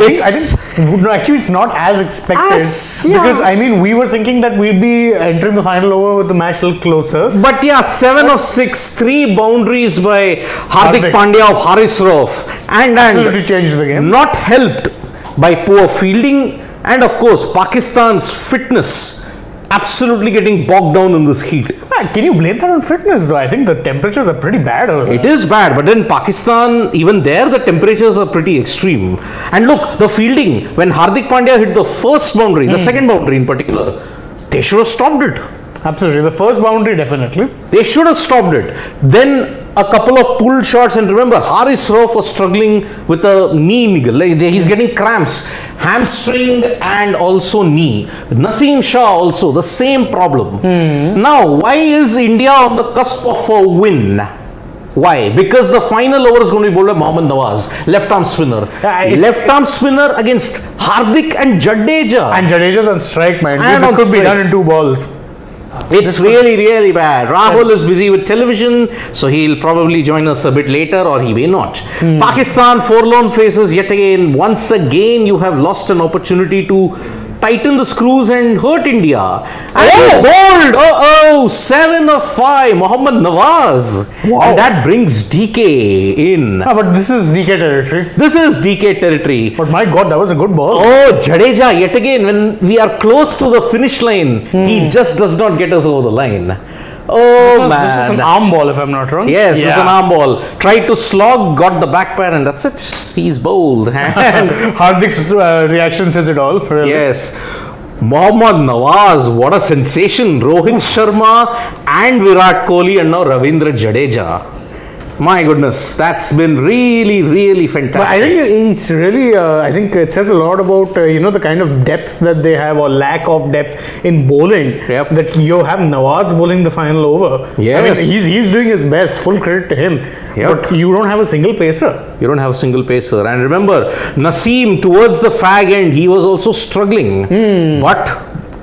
I think no, actually it's not as expected because I mean we were thinking that we'd be entering the final over with the match a little closer. But yeah, 7 of 6, 3 boundaries by Hardik Pandya of Haris Rauf, and Absolutely changed the game. not helped by poor fielding, and of course Pakistan's fitness absolutely getting bogged down in this heat. Can you blame that on fitness though? I think the temperatures are pretty bad over there. It is bad, but in Pakistan, even there the temperatures are pretty extreme. And look, the fielding, when Hardik Pandya hit the first boundary, the second boundary in particular, they should have stopped it. Absolutely. The first boundary, definitely. They should have stopped it. Then a couple of pulled shots, and remember, Haris Rauf was struggling with a knee niggle. He's getting cramps, hamstring and also knee. Naseem Shah also, the same problem. Now, why is India on the cusp of a win? Why? Because the final over is going to be bowled by Mohammad Nawaz, left arm spinner. Left arm spinner against Hardik and Jadeja. And Jadeja's on strike, man. And this on could be strike. done in 2 balls. It's really, really bad. Rahul is busy with television, so he'll probably join us a bit later, or he may not. Pakistan forlorn faces yet again. Once again, you have lost an opportunity to tighten the screws and hurt India. And bold! 7 of 5, Mohammad Nawaz. Wow. And that brings DK in. But this is DK territory. This is DK territory. But my God, that was a good ball. Oh, Jadeja, yet again, when we are close to the finish line, he just does not get us over the line. Oh, man. This is an arm ball, if I'm not wrong. Yes, this is an arm ball. Tried to slog, got the back pair, and that's it. He's bowled. And Hardik's reaction says it all. Really. yes, Mohammad Nawaz, what a sensation. Rohit Sharma and Virat Kohli, and now Ravindra Jadeja. My goodness, that's been really, really fantastic. But I think it's really, I think it says a lot about, the kind of depth that they have or lack of depth in bowling. Yep. That you have Nawaz bowling the final over. Yes. I mean, he's doing his best, full credit to him. Yep. But you don't have a single pacer. You don't have a single pacer. And remember, Naseem, towards the fag end, he was also struggling. But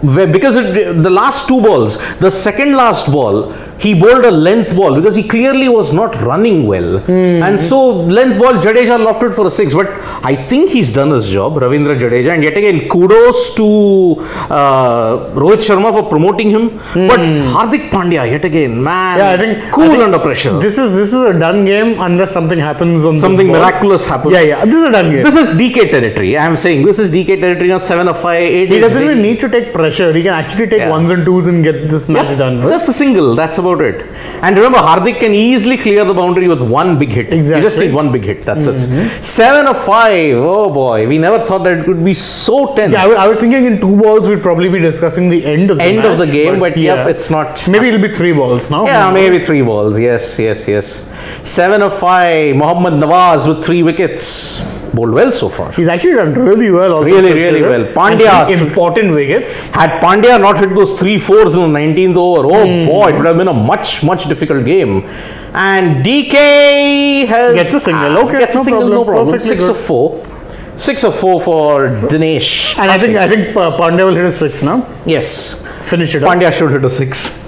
because the last 2 balls, the second last ball, he bowled a length ball because he clearly was not running well. And so, length ball, Jadeja lofted for a 6. But I think he's done his job, Ravindra Jadeja. And yet again, kudos to Rohit Sharma for promoting him. But Hardik Pandya, yet again, man, Yeah, I think cool under pressure. This is a done game unless something happens on Something this ball. miraculous happens. Yeah, this is a done game. This is DK territory. I am saying this is DK territory now. 7 of 5, 8. He doesn't even need to take pressure. He can actually take 1s and 2s and get this match done. Right? Just a single, that's about it. And remember, Hardik can easily clear the boundary with 1 big hit. Exactly. You just need 1 big hit, that's it. 7 of 5, oh boy, we never thought that it would be so tense. Yeah, I was thinking in 2 balls we'd probably be discussing the end of the match. Of the game, but yep, it's not. Maybe it'll be 3 balls now. Yeah, maybe 3 balls, yes. 7 of 5, Mohammad Nawaz with 3 wickets. Bowled well so far. He's actually done really well. Also Really well. Pandya, important wickets. had Pandya not hit those 3-4s in the 19th over, oh boy, it would have been a much difficult game. And DK Gets a single. Okay, gets a single, no problem. Perfectly 6 of 4. 6 of 4 for Dinesh. And I think Pandya will hit a 6 now. Yes. Finish it off. Pandya should hit a 6.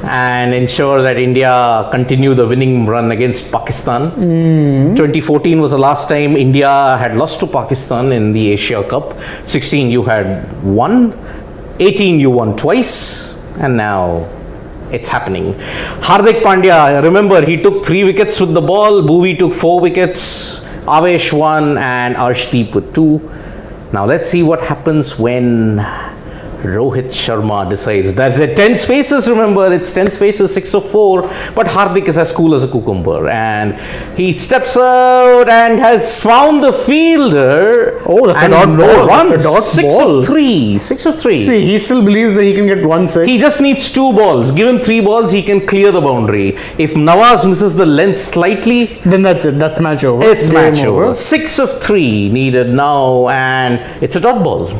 And ensure that India continue the winning run against Pakistan. 2014 was the last time India had lost to Pakistan in the Asia Cup. 16 you had won. 18 you won twice. And now it's happening. Hardik Pandya, remember, he took 3 wickets with the ball. Bhuvi took 4 wickets. Avesh 1 and Arshdeep with 2. Now let's see what happens when Rohit Sharma decides. That's a 10 spaces, remember, it's 10 spaces, 6 of 4, but Hardik is as cool as a cucumber, and he steps out and has found the fielder. Oh, that's and a dot ball. Runs. That's a dot 6 ball. of 3. 6 of 3. See, he still believes that he can get 1 6. He just needs 2 balls. Give him 3 balls, he can clear the boundary. If Nawaz misses the length slightly, then that's it. That's match over. it's Game match over. 6 of 3 needed now, and it's a dot ball.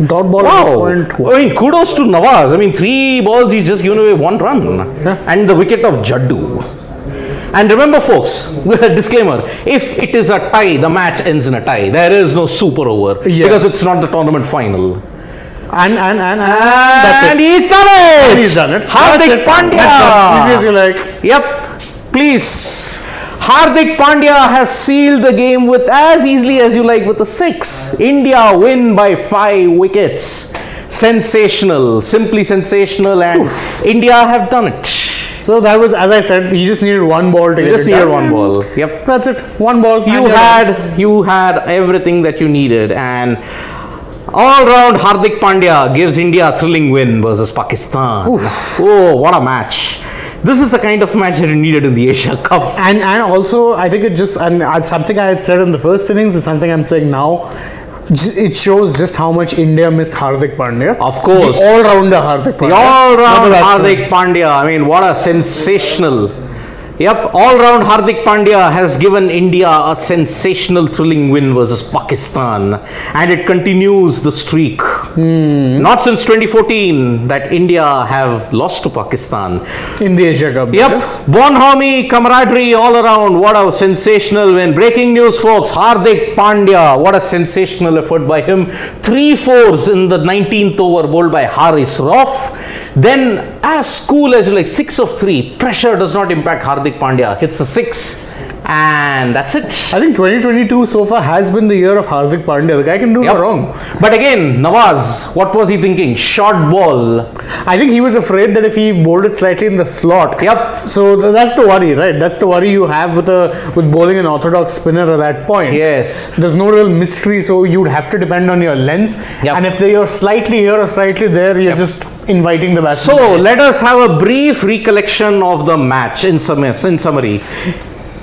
Dot ball at this point. I mean, kudos to Nawaz. I mean, 3 balls, he's just given away 1 run. Yeah. And the wicket of Jaddu. And remember, folks, disclaimer, if it is a tie, the match ends in a tie. There is no super over. Yeah. Because it's not the tournament final. And that's it. he's done it! And he's done it. Hardik Pandya! That's easy as you like. Yep. Please. Hardik Pandya has sealed the game with as easily as you like with a 6. India win by 5 wickets. Sensational, simply sensational, and India have done it. So that was, as I said, he just needed one ball to get Just it needed done. one ball. Yep. That's it. One ball. You had everything that you needed, and all round Hardik Pandya gives India a thrilling win versus Pakistan. Oof. Oh, what a match! This is the kind of match that you needed in the Asia Cup. And also, I think it just, and something I had said in the first innings is something I'm saying now. It shows just how much India missed Hardik Pandya. Of course. The all-rounder Hardik Pandya. The all-round Not Hardik Pandya. I mean, what a sensational. Yep, all-round Hardik Pandya has given India a sensational, thrilling win versus Pakistan, and it continues the streak. Not since 2014 that India have lost to Pakistan. in the Asia Cup. Yep, Yes. bonhomie, camaraderie all around. What a sensational win. Breaking news, folks. Hardik Pandya, what a sensational effort by him. 3 fours in the 19th over, bowled by Haris Rauf. Then, as cool as like 6 of 3, pressure does not impact Hardik Pandya. Hits a 6, and that's it. I think 2022 so far has been the year of Hardik Pandya. The guy can do no wrong. But again, Nawaz, what was he thinking? Short ball. I think he was afraid that if he bowled it slightly in the slot. Yep. So that's the worry, right? That's the worry you have with bowling an orthodox spinner at that point. Yes. There's no real mystery, so you'd have to depend on your lens. Yep. And if you're slightly here or slightly there, you're just inviting the batsman. So let us have a brief recollection of the match in summary.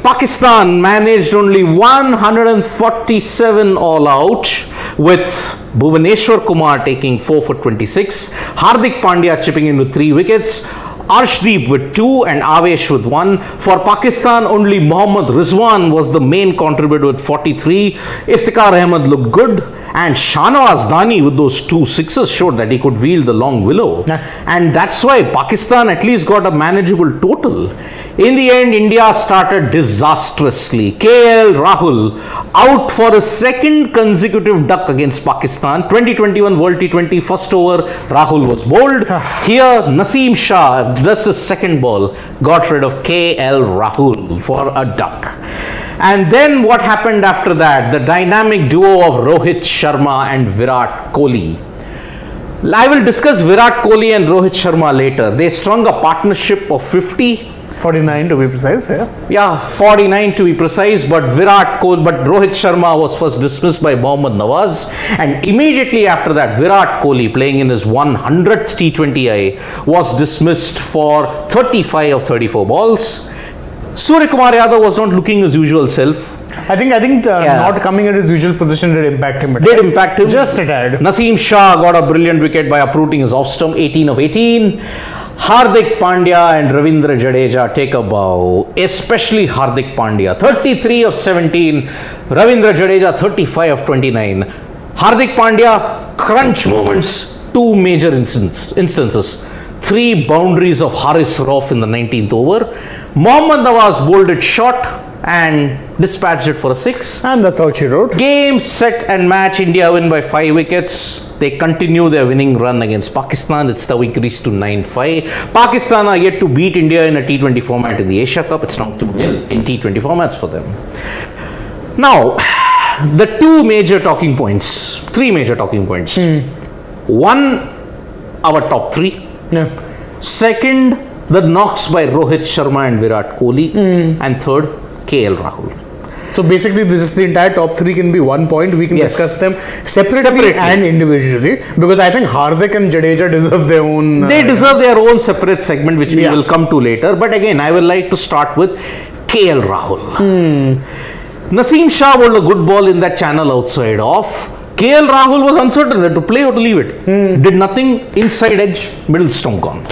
Pakistan managed only 147 all out, with Bhuvaneshwar Kumar taking 4 for 26, Hardik Pandya chipping in with 3 wickets, Arshdeep with 2 and Avesh with 1. For Pakistan, only Mohammad Rizwan was the main contributor with 43. Iftikhar Ahmed looked good, and Shahnawaz Dani with those 2 sixes showed that he could wield the long willow. And that's why Pakistan at least got a manageable total. In the end, India started disastrously. KL Rahul out for a second consecutive duck against Pakistan. 2021 World T20 first over, Rahul was bowled. Here, Naseem Shah, just the second ball, got rid of KL Rahul for a duck. And then what happened after that? The dynamic duo of Rohit Sharma and Virat Kohli. I will discuss Virat Kohli and Rohit Sharma later. They strung a partnership of 50. 49 to be precise, yeah. Yeah, 49 to be precise, but Rohit Sharma was first dismissed by Mohammad Nawaz, and immediately after that, Virat Kohli, playing in his 100th T20I, was dismissed for 35 of 34 balls. Surya Kumar Yadav was not looking his usual self. I think not coming at his usual position did impact him. Just a tad. Naseem Shah got a brilliant wicket by uprooting his off stump, 18 of 18. Hardik Pandya and Ravindra Jadeja take a bow, especially Hardik Pandya, 33 of 17, Ravindra Jadeja 35 of 29. Hardik Pandya, crunch moments, 2 major instances, 3 boundaries of Haris Rauf in the 19th over. Mohammad Nawaz bowled it short and dispatched it for a 6. And that's how she wrote. Game, set and match, India win by 5 wickets. They continue their winning run against Pakistan. It's now increased to 9-5. Pakistan are yet to beat India in a T20 format in the Asia Cup. It's now 2-0 in T20 formats for them. Now, the 3 major talking points. One, our top 3. Yeah. Second, the knocks by Rohit Sharma and Virat Kohli. And third, KL Rahul. So basically, this is the entire top 3 can be 1 point. We can discuss them separately and individually, because I think Hardik and Jadeja deserve their own. They deserve their own separate segment, which we will come to later. But again, I would like to start with KL Rahul. Naseem Shah bowled a good ball in that channel outside off. KL Rahul was uncertain whether to play or to leave it. Did nothing, inside edge, middle stump gone.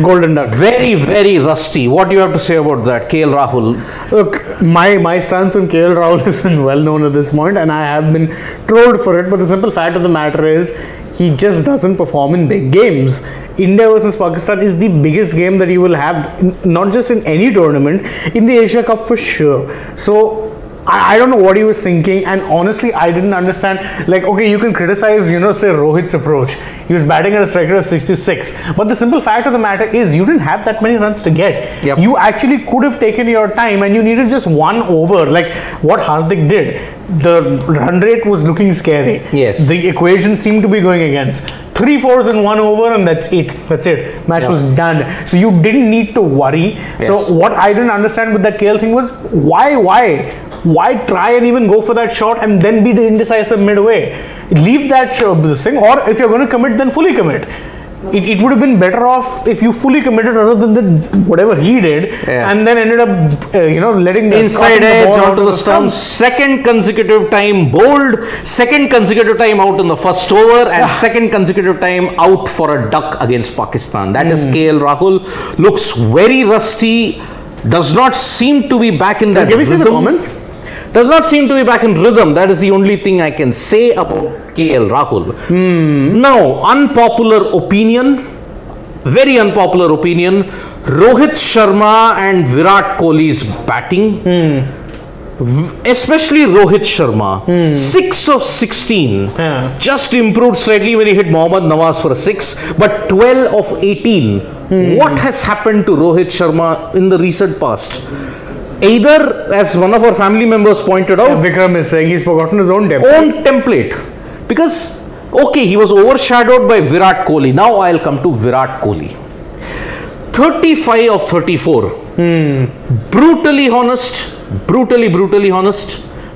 Golden duck. Very, very rusty. What do you have to say about that, KL Rahul? Look, my stance on KL Rahul has been well known at this point, and I have been trolled for it. But the simple fact of the matter is, he just doesn't perform in big games. India versus Pakistan is the biggest game that you will have, not just in any tournament, in the Asia Cup for sure. So, I don't know what he was thinking, and honestly, I didn't understand. Like, okay, you can criticize, say Rohit's approach. He was batting at a strike rate of 66, but the simple fact of the matter is, you didn't have that many runs to get. Yep. You actually could have taken your time, and you needed just one over, like what Hardik did. The run rate was looking scary. Yes. The equation seemed to be going against. 3 fours in 1 over, and that's it. Match was done. So you didn't need to worry. Yes. So what I didn't understand with that KL thing was, why try and even go for that shot and then be the indecisive midway? Leave that this thing, or if you're going to commit, then fully commit. It would have been better off if you fully committed rather than whatever he did, and then ended up letting the inside edge onto the stumps. Second consecutive time bowled, second consecutive time out in the first over, and second consecutive time out for a duck against Pakistan. That is KL Rahul. Looks very rusty. Does not seem to be back in that. Can we see the comments? Does not seem to be back in rhythm. That is the only thing I can say about KL Rahul. Now, unpopular opinion, very unpopular opinion. Rohit Sharma and Virat Kohli's batting, especially Rohit Sharma, 6 of 16, just improved slightly when he hit Mohammad Nawaz for a 6, but 12 of 18. What has happened to Rohit Sharma in the recent past? Either, as one of our family members pointed out, Vikram is saying he's forgotten his own template. Because, okay, he was overshadowed by Virat Kohli. Now I'll come to Virat Kohli. 35 of 34. Brutally honest.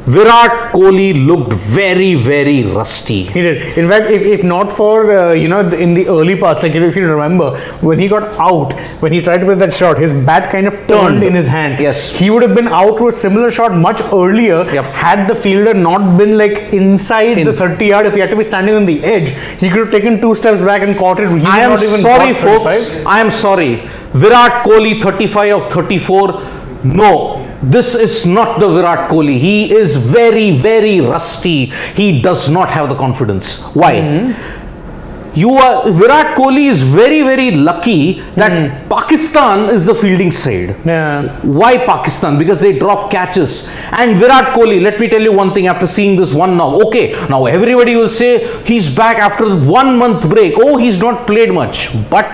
Virat Kohli looked very, very rusty. He did. In fact, if not for, in the early parts, like if you remember, when he got out, when he tried to play that shot, his bat kind of turned in his hand. Yes. He would have been out to a similar shot much earlier had the fielder not been like inside the 30 yard. If he had to be standing on the edge, he could have taken 2 steps back and caught it. I am sorry, folks. I am sorry. Virat Kohli, 35 of 34. No. This is not the Virat Kohli. He is very, very rusty. He does not have the confidence. Why? Virat Kohli is very, very lucky that Pakistan is the fielding side. Why Pakistan? Because they drop catches. And Virat Kohli, let me tell you one thing after seeing this one now. Okay, now everybody will say he's back after 1 month break. Oh, he's not played much. But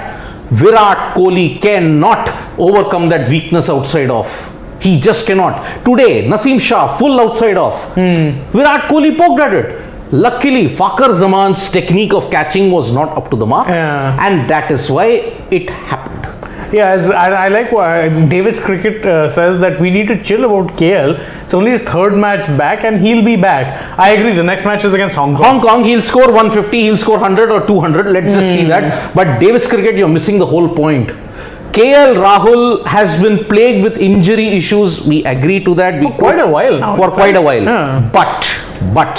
Virat Kohli cannot overcome that weakness outside off. He just cannot. Today, Naseem Shah, full outside off. Virat Kohli poked at it. Luckily, Fakhar Zaman's technique of catching was not up to the mark. And that is why it happened. Yeah, I like what Davis Cricket says, that we need to chill about KL. It's only his 3rd match back and he'll be back. I agree. The next match is against Hong Kong. He'll score 150, he'll score 100 or 200. Let's just see that. But Davis Cricket, you're missing the whole point. KL Rahul has been plagued with injury issues. We agree to that. For quite a while now. But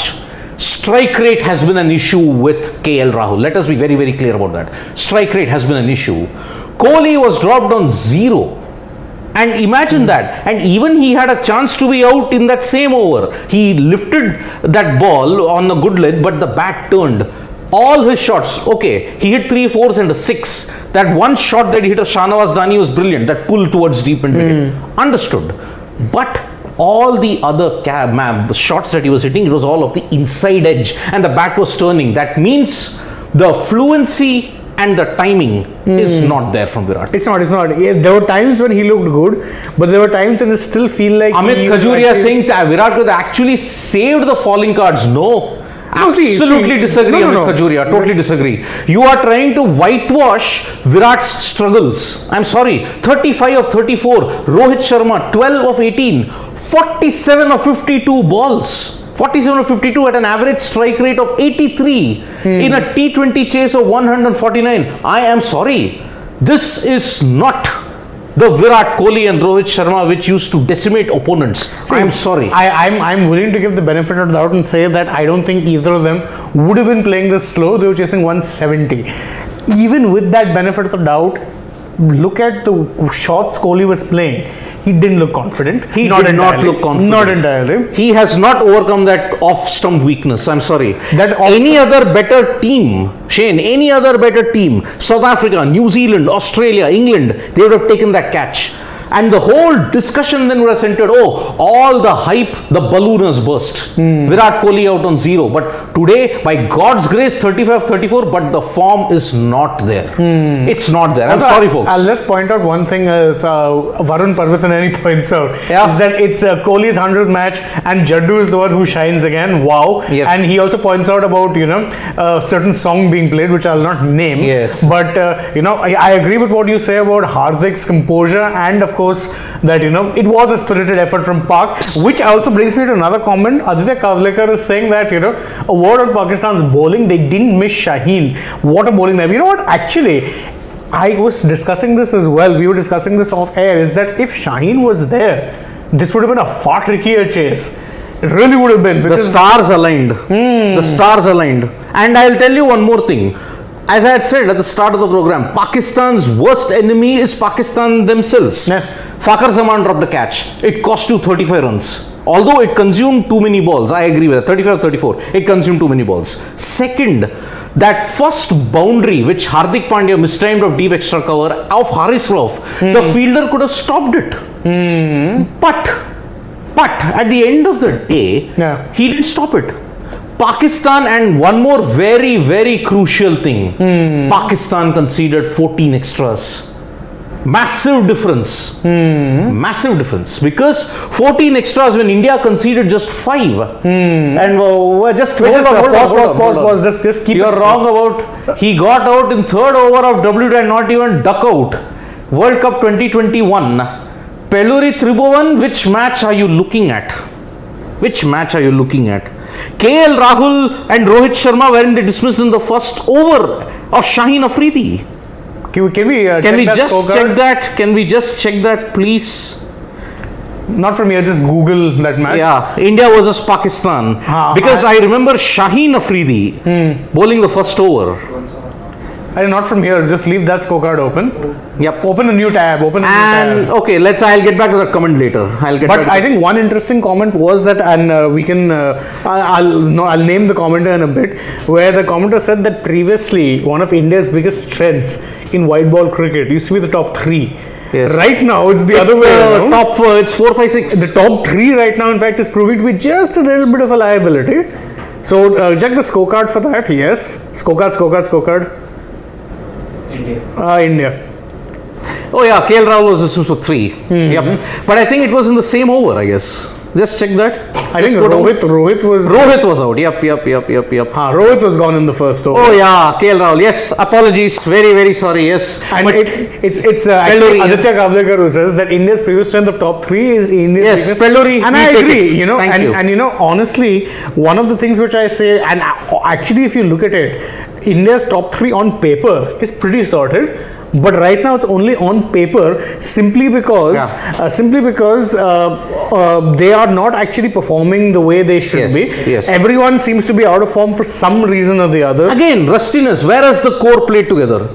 strike rate has been an issue with KL Rahul. Let us be very, very clear about that. Strike rate has been an issue. Kohli was dropped on 0. And imagine that. And even he had a chance to be out in that same over. He lifted that ball on a good leg, but the bat turned. All his shots, okay, he hit 3 fours and a 6. That one shot that he hit of Shahnawaz Dani was brilliant. That pull towards deep end wicket. Understood. But all the other shots that he was hitting, it was all of the inside edge. And the bat was turning. That means the fluency and the timing is not there from Virat. It's not. Yeah, there were times when he looked good, but there were times when it still feel like Amit Khajuria saying that Virat Kohli actually saved the falling cards. No. Absolutely disagree, Amit Khajuria. Totally disagree. You are trying to whitewash Virat's struggles. I'm sorry. 35 of 34. Rohit Sharma, 12 of 18. 47 of 52 balls. 47 of 52 at an average strike rate of 83 in a T20 chase of 149. I am sorry. This is not the Virat Kohli and Rohit Sharma which used to decimate opponents. I am sorry. I'm willing to give the benefit of the doubt and say that I don't think either of them would have been playing this slow. They were chasing 170. Even with that benefit of the doubt, look at the shots Kohli was playing. He didn't look confident. He did not look confident. Not entirely. He has not overcome that off-stump weakness. I'm sorry. Any other better team, Shane, any other better team, South Africa, New Zealand, Australia, England, they would have taken that catch. And the whole discussion then would have centered, all the hype, the balloon has burst. Virat Kohli out on 0. But today, by God's grace, 35-34, but the form is not there. It's not there. I'm sorry, folks. I'll just point out one thing Varun Parvatanani points out, is that it's Kohli's 100th match and Jaddu is the one who shines again. Wow. Yep. And he also points out about, a certain song being played, which I'll not name. Yes. But, I agree with what you say about Hardik's composure, and of course that, it was a spirited effort from Pak, which also brings me to another comment. Aditya Kavlekar is saying that, a word on Pakistan's bowling, they didn't miss Shaheen. What a bowling there. You know what? Actually, I was discussing this as well. We were discussing this off air, is that if Shaheen was there, this would have been a far trickier chase. It really would have been. The stars aligned. The stars aligned. And I'll tell you one more thing. As I had said at the start of the program, Pakistan's worst enemy is Pakistan themselves. Fakhar Zaman dropped a catch. It cost you 35 runs. Although it consumed too many balls. I agree with that. 35-34. It consumed too many balls. Second, that first boundary which Hardik Pandya mistimed of deep extra cover of Haris Rauf, the fielder could have stopped it. But at the end of the day, he didn't stop it. Pakistan, and one more very, very crucial thing, Pakistan conceded 14 extras. Massive difference. Massive difference. Because 14 extras when India conceded just 5. And just pause. Just keep. You're wrong about. He got out in third over of WT and not even duck out. World Cup 2021. Peluri Tribhuvan, which match are you looking at? Which match are you looking at? KL Rahul and Rohit Sharma weren't dismissed in the first over of Shaheen Afridi. Can we just check that? Can we just check that, please? Not from here, just Google that match. Yeah, India versus Pakistan. Because I remember Shaheen Afridi bowling the first over. Not from here, just leave that scorecard open. Yep. Open a new tab. Okay, I'll get back to that comment later. I think one interesting comment was that, and we can, I'll name the commenter in a bit, where the commenter said that previously one of India's biggest strengths in white ball cricket used to be the top 3. Yes. Right now, it's the other way around. Top 4, it's 4, 5, 6. The top 3 right now, in fact, is proving to be just a little bit of a liability. So, check the scorecard for that. Yes. Scorecard. India. Oh yeah, KL Rahul was dismissed for 3. Yep. But I think it was in the same over, I guess. Just check that. I think Rohit was out. Yep. Rohit was gone in the first over. Oh yeah, KL Rahul. Yes, apologies. Very, very sorry. Yes. And it's actually Aditya Kavlekar who says that India's previous strength of top 3 is India's. Yes, Pelluri. And I agree. Thank you. Honestly, one of the things which I say, and actually if you look at it, India's top 3 on paper is pretty sorted. But right now it's only on paper simply because they are not actually performing the way they should be. Yes. Everyone seems to be out of form for some reason or the other. Again, rustiness. Where has the core played together?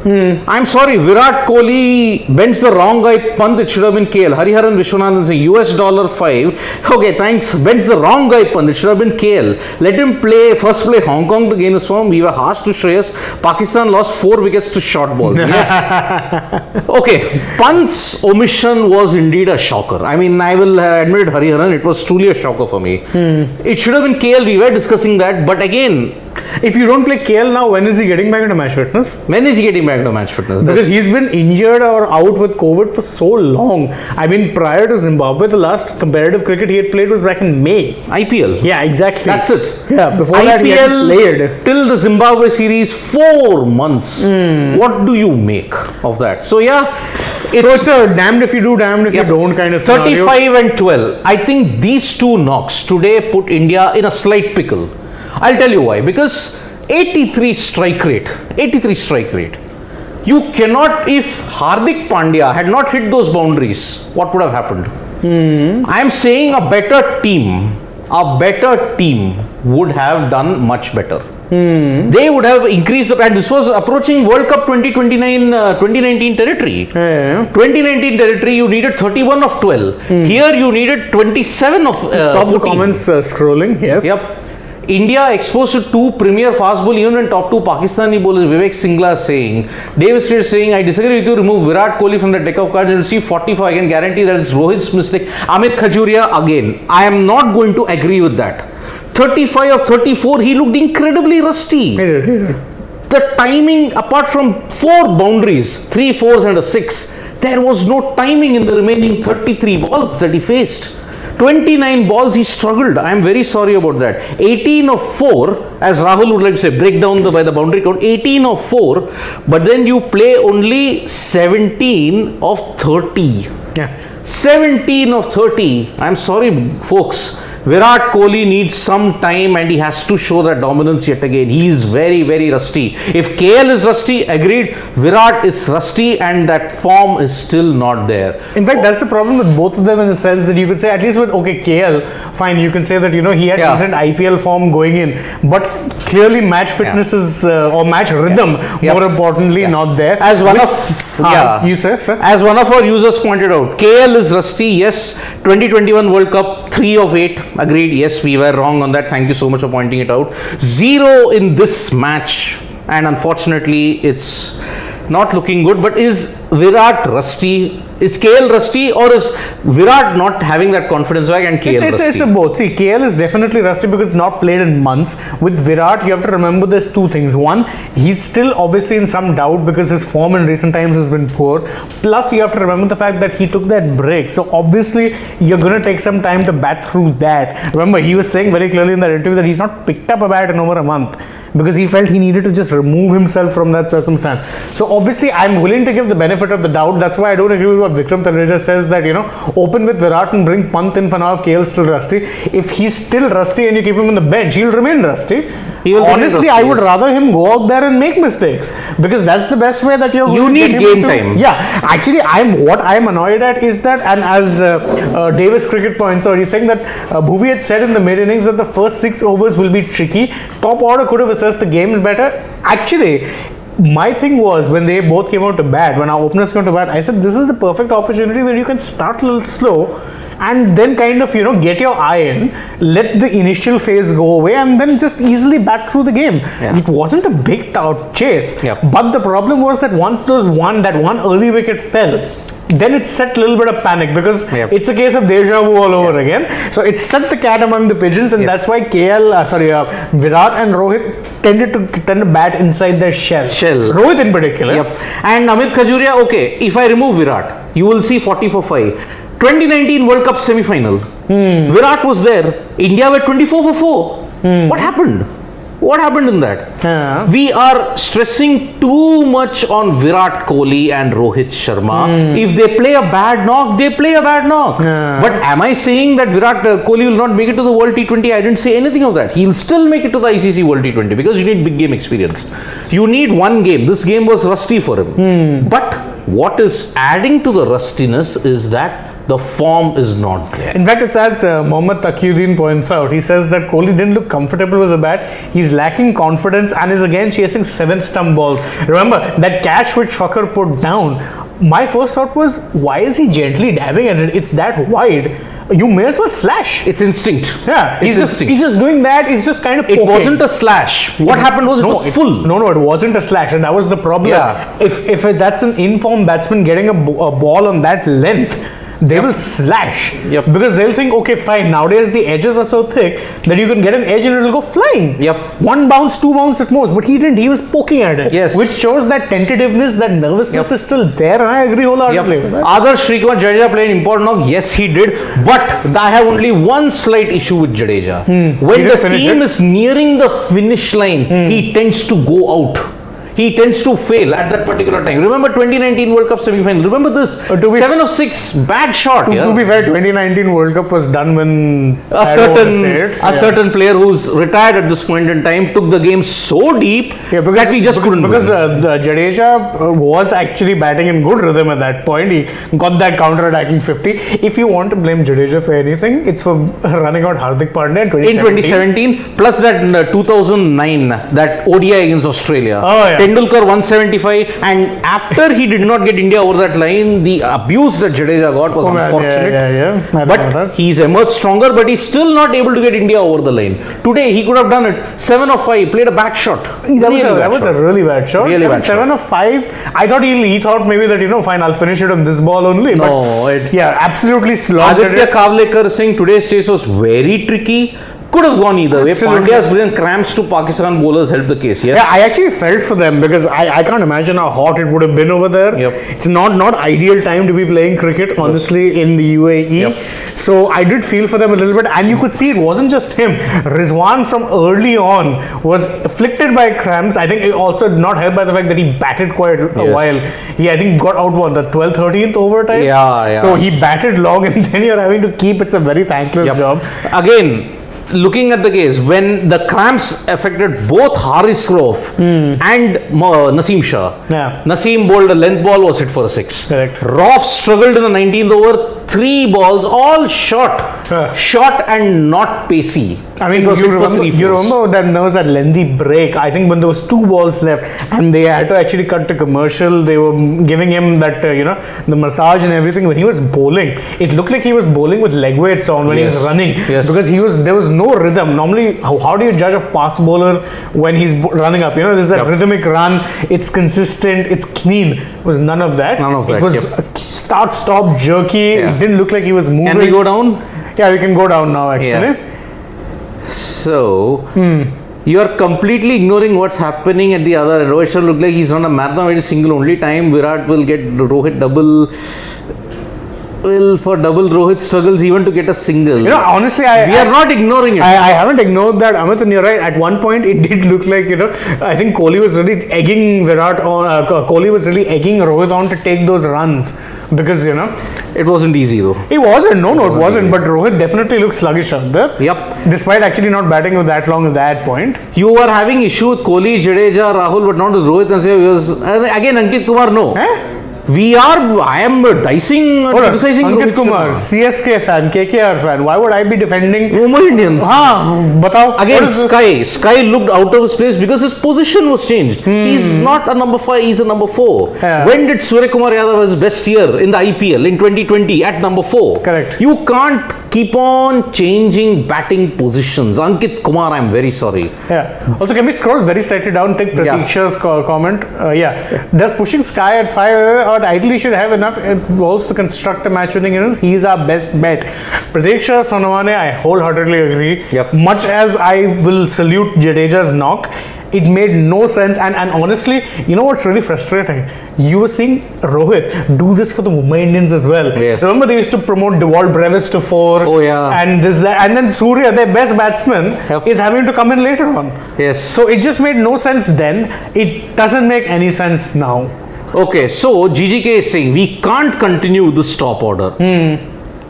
I'm sorry, Virat Kohli bends the wrong guy punt. It should have been KL. Hariharan Vishwanathan saying $5. Okay, thanks. Bends the wrong guy punt. It should have been KL. Let him first play Hong Kong to gain his form. We were harsh to Shreyas. Pakistan lost 4 wickets to short balls. Yes. Okay, Pant's omission was indeed a shocker. I mean, I will admit, Hariharan, it was truly a shocker for me. It should have been KL. We were discussing that, but again, if you don't play KL now, when is he getting back into match fitness? Because he's been injured or out with COVID for so long. I mean, prior to Zimbabwe, the last competitive cricket he had played was back in May. IPL. Yeah, exactly. That's it. Yeah, before IPL that he had played. Till the Zimbabwe series, 4 months. What do you make of that? So yeah, it's a damned if you do, damned if you don't kind of scenario. 35-12. I think these 2 knocks today put India in a slight pickle. I'll tell you why. Because 83 strike rate. You cannot, if Hardik Pandya had not hit those boundaries, what would have happened? I'm saying a better team would have done much better. They would have increased and this was approaching World Cup 2019 territory. 2019 territory, you needed 31 of 12. Here you needed 27 of Stop the comments scrolling. Yes. Yep. India exposed to two premier fast bowlers, even when top two Pakistani bowlers, Vivek Singla saying, Davis Strait saying, I disagree with you, remove Virat Kohli from the deck of cards and receive 45. I can guarantee that it's Rohit's mistake. Amit Khajuria, again, I am not going to agree with that. 35 of 34, he looked incredibly rusty. He did. The timing, apart from 4 boundaries, 3 fours and a 6, there was no timing in the remaining 33 balls that he faced. 29 balls he struggled. I am very sorry about that. 18 of 4, as Rahul would like to say, break down by the boundary count, 18 of 4, but then you play only 17 of 30. Yeah. 17 of 30. I am sorry, folks. Virat Kohli needs some time and he has to show that dominance yet again. He is very, very rusty. If KL is rusty, agreed. Virat is rusty and that form is still not there. In fact, that's the problem with both of them in the sense that you could say, at least with, KL, fine, you can say that, he had decent IPL form going in, but clearly match fitness is, or match rhythm, more importantly, not there. As one of, you say, sir? As one of our users pointed out, KL is rusty, yes. 2021 World Cup, 3 of 8. Agreed. Yes, we were wrong on that. Thank you so much for pointing it out. 0 in this match, and unfortunately, it's not looking good. But is Virat rusty? Is KL rusty, or is Virat not having that confidence back and KL rusty? It's a both. See, KL is definitely rusty because it's not played in months. With Virat, you have to remember there's two things. One, he's still obviously in some doubt because his form in recent times has been poor. Plus, you have to remember the fact that he took that break. So, obviously, you're going to take some time to bat through that. Remember, he was saying very clearly in that interview that he's not picked up a bat in over a month because he felt he needed to just remove himself from that circumstance. So, obviously, I'm willing to give the benefit of the doubt. That's why I don't agree with what Vikram Taneja says that, open with Virat and bring Pant in for now if KL is still rusty. If he's still rusty and you keep him on the bench, he'll remain rusty. Honestly, I would rather him go out there and make mistakes because that's the best way that you need game time. Yeah, actually, what I'm annoyed at is that, and as Davis Cricket points out, he's saying that Bhuvi had said in the mid innings that the first 6 overs will be tricky. Top order could have assessed the game better. Actually, my thing was when they both came out to bat, when our openers came to bat, I said this is the perfect opportunity that you can start a little slow and then kind of get your eye in, let the initial phase go away and then just easily bat through the game. It wasn't a big chase, but the problem was that once that one early wicket fell, then it set a little bit of panic because it's a case of deja vu all over again. So it set the cat among the pigeons, and that's why Virat and Rohit tend to bat inside their shell. Rohit in particular. And Amit Khajuria, if I remove Virat, you will see 40 for 5. 2019 World Cup semi-final. Virat was there. India were 24 for 4. What happened? What happened in that? We are stressing too much on Virat Kohli and Rohit Sharma. If they play a bad knock, they play a bad knock. But am I saying that Virat Kohli will not make it to the World T20? I didn't say anything of that. He'll still make it to the ICC World T20 because you need big game experience. You need one game. This game was rusty for him. But what is adding to the rustiness is that the form is not there. In fact, it's as Mohammad Taqiyuddin points out. He says that Kohli didn't look comfortable with the bat. He's lacking confidence and is again chasing 7 stump balls. Remember, that catch which Fakhar put down, my first thought was, why is he gently dabbing at it? It's that wide. You may as well slash. It's instinct. Yeah, he's just doing that. It's just kind of poking. It wasn't a slash. What happened was it was full. No, it wasn't a slash, and that was the problem. If that's an in-form batsman getting a ball on that length, they will slash because they'll think, okay, fine, nowadays the edges are so thick that you can get an edge and it'll go flying. 1 bounce, 2 bounce at most, but he didn't. He was poking at it, which shows that tentativeness, that nervousness is still there, and I agree wholeheartedly with that. Adarsh Srikumar Jadeja played an important knock. Yes, he did, but I have only one slight issue with Jadeja. When the team is nearing the finish line, he tends to go out. He tends to fail at that particular time. Remember 2019 World Cup semi-final. Remember this 7 of 6 bad shot. To be fair, 2019 World Cup was done when a certain player who's retired at this point in time took the game so deep that we just couldn't. Because Jadeja was actually batting in good rhythm at that point. He got that counter-attacking 50. If you want to blame Jadeja for anything, it's for running out Hardik Pandya in 2017. Plus that 2009 that ODI against Australia. Tendulkar 175, and after he did not get India over that line, the abuse that Jadeja got was unfortunate. Yeah. But he's emerged stronger, but he's still not able to get India over the line. Today he could have done it. 7 of 5, played a bad shot. That was a really bad shot. Really bad 7 of 5. I thought he thought maybe that, fine, I'll finish it on this ball only. No, absolutely slogged Aditya it. Kavlekar saying today's chase was very tricky. Could have gone either way. Pandya's brilliant cramps to Pakistan bowlers helped the case. Yes. Yeah, I actually felt for them because I can't imagine how hot it would have been over there. Yep. It's not ideal time to be playing cricket, honestly, in the UAE. Yep. So I did feel for them a little bit, and you could see it wasn't just him. Rizwan from early on was afflicted by cramps. I think it also not helped by the fact that he batted quite a while. He, I think, got out the 12th, 13th overtime. Yeah. So he batted long, and then you're having to keep. It's a very thankless job. Again, looking at the case, when the cramps affected both Haris Rauf and Naseem Shah, Naseem bowled a length ball, was hit for a 6. Correct. Rauf struggled in the 19th over, 3 balls, all short and not pacey. I mean, you remember that there was that lengthy break. I think when there was 2 balls left and they had to actually cut to commercial, they were giving him that, the massage and everything. When he was bowling, it looked like he was bowling with leg weights on when he was running. Yes. Because there was no rhythm. Normally, how do you judge a fast bowler when he's running up? There's that rhythmic run. It's consistent. It's clean. It was none of that. It was start, stop, jerky. It didn't look like he was moving. Can we go down? Yeah, we can go down now, actually. So, you are completely ignoring what's happening at the other end. Rohit Sharma looked like he's not a marathon, it is single only time. Virat will get Rohit double. Well, for double, Rohit struggles even to get a single. Honestly, we are not ignoring it. I haven't ignored that, Amit, and you're right. At one point, it did look like, I think Kohli was really egging Virat on. Kohli was really egging Rohit on to take those runs because, it wasn't easy though. It wasn't. No, it wasn't. Easy. But Rohit definitely looked sluggish out there. Yep. Despite actually not batting with that long at that point. You were having issue with Kohli, Jadeja, Rahul, but not with Rohit. And again, Ankit Kumar, no. I am criticizing Ankit Kumar, CSK fan, KKR fan. Why would I be defending Mumbai Indians? Batao. Again, Sky looked out of his place because his position was changed. He's not a number 5, he's a number 4. Yeah. When did Surya Kumar Yadav have his best year in the IPL in 2020 at number 4? Correct. You can't keep on changing batting positions. Ankit Kumar, I'm very sorry. Yeah. Also, can we scroll very slightly down, take Pratiksha's comment? Does pushing Sky at 5 ideally should have enough balls to construct a match winning innings? He's our best bet. Pratiksha Sonawane, I wholeheartedly agree. Yep. Much as I will salute Jadeja's knock, it made no sense, and honestly, what's really frustrating? You were seeing Rohit do this for the Mumbai Indians as well. Yes. Remember they used to promote Dewald Brevis to 4. Oh yeah. And then Surya, their best batsman, is having to come in later on. Yes. So it just made no sense then. It doesn't make any sense now. Okay, so GGK is saying we can't continue the stop order.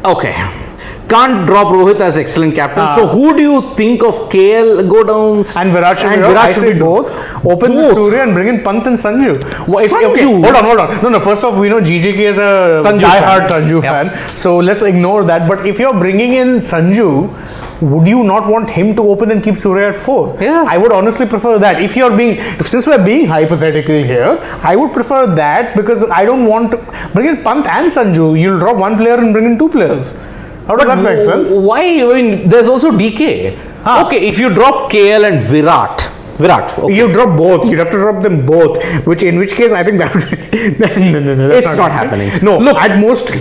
Okay. Can't drop Rohit as excellent captain. So who do you think of? KL go down and Virat should be both. Open with Surya and bring in Pant and Sanju. Okay, hold on. No. First off, we know GGK is a die-hard Sanju fan. So let's ignore that. But if you're bringing in Sanju, would you not want him to open and keep Surya at 4? Yeah. I would honestly prefer that. Since we're being hypothetical here, I would prefer that because I don't want to bring in Pant and Sanju. You'll drop one player and bring in 2 players. How does that make sense? Why? I mean, there's also DK. Okay, if you drop KL and Virat. Okay. You drop both. You'd have to drop them both. In which case, I think that would. No, it's not happening. No, look, at most.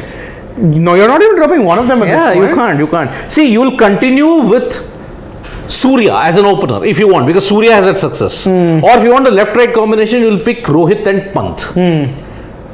No, you're not even dropping one of them at this point. You can't. See, you'll continue with Surya as an opener if you want, because Surya has had success. Or if you want a left-right combination, you'll pick Rohit and Pant.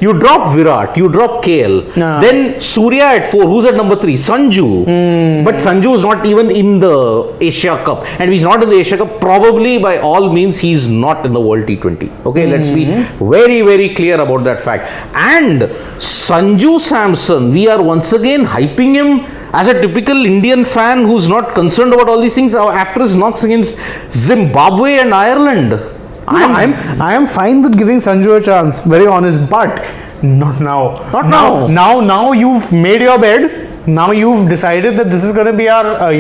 You drop Virat, you drop KL, then Surya at 4. Who's at number 3? Sanju. But Sanju is not even in the Asia Cup. And if he's not in the Asia Cup, probably by all means he's not in the World T20. Okay, let's be very, very clear about that fact. And Sanju Samson, we are once again hyping him as a typical Indian fan who's not concerned about all these things after his knocks against Zimbabwe and Ireland. I am fine with giving Sanju a chance, very honest, but not now. Not now. Now you've made your bed. Now you've decided that this is going to be our,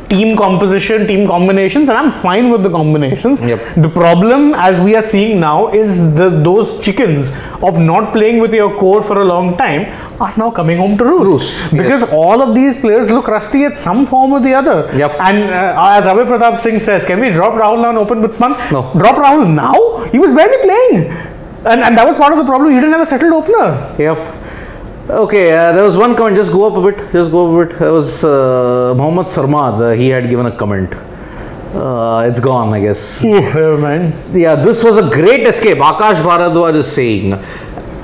team composition, team combinations, and I'm fine with the combinations. Yep. The problem, as we are seeing now, is those chickens of not playing with your core for a long time are now coming home to roost. Because all of these players look rusty at some form or the other. Yep. And as Abhay Pratap Singh says, can we drop Rahul now and open with Pant? No. Drop Rahul now? He was barely playing. And that was part of the problem. You didn't have a settled opener. Yep. Okay, there was one comment. Just go up a bit. There was Mohammad Sarmad. He had given a comment. It's gone, I guess. Never mind. Yeah, this was a great escape. Akash Bharadwaj is saying.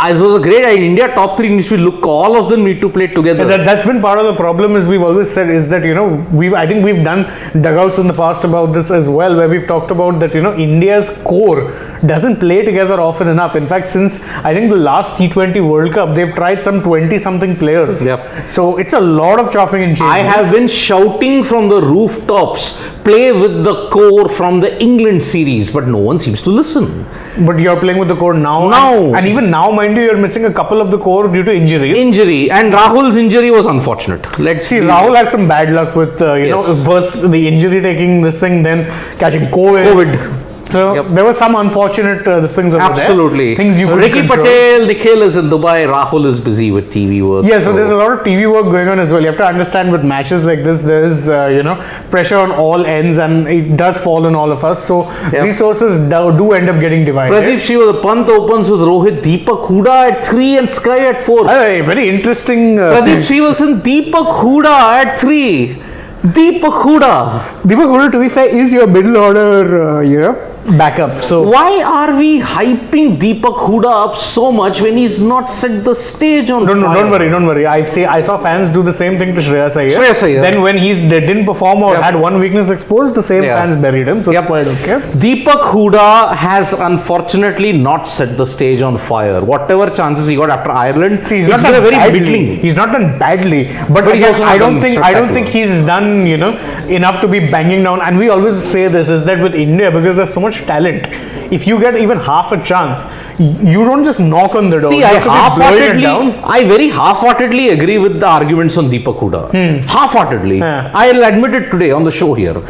This was a great idea. India top 3 needs to look. All of them need to play together. That's been part of the problem, as we've always said, is that I think we've done dugouts in the past about this as well, where we've talked about that India's core doesn't play together often enough. In fact, since I think the last T20 World Cup, they've tried some 20-something players. Yep. So it's a lot of chopping and changing. I have been shouting from the rooftops, play with the core from the England series, but no one seems to listen. But you're playing with the core now. And even now, mind you, you're missing a couple of the core due to injury. And Rahul's injury was unfortunate. Let's see. Rahul had some bad luck with, first the injury taking this thing, then catching COVID. So there were some unfortunate things over Absolutely. there. Things you could Ricky control. Patel, Nikhil is in Dubai. Rahul is busy with TV work. Yeah, so there's a lot of TV work going on as well. You have to understand with matches like this, there's pressure on all ends, and it does fall on all of us. So resources do end up getting divided. Pradeep Shiva, the Pant opens with Rohit, Deepak Hooda at 3 and Sky at 4. Very interesting. Pradeep Shivalson, Deepak Hooda at 3. Deepak Hooda, to be fair, is your middle order, backup. So why are we hyping Deepak Hooda up so much when he's not set the stage on don't worry. I saw fans do the same thing to Shreyas Iyer. Then when he didn't perform or had one weakness exposed, the same fans buried him. So it's quite okay. Deepak Hooda has unfortunately not set the stage on fire. Whatever chances he got after Ireland, he's not done badly. He's not done badly, but I don't think he's done enough to be banging down. And we always say this is that with India, because there's so much talent, if you get even half a chance, you don't just knock on the door. See, I very half-heartedly agree with the arguments on Deepak Hooda. Half-heartedly. I'll admit it today on the show here.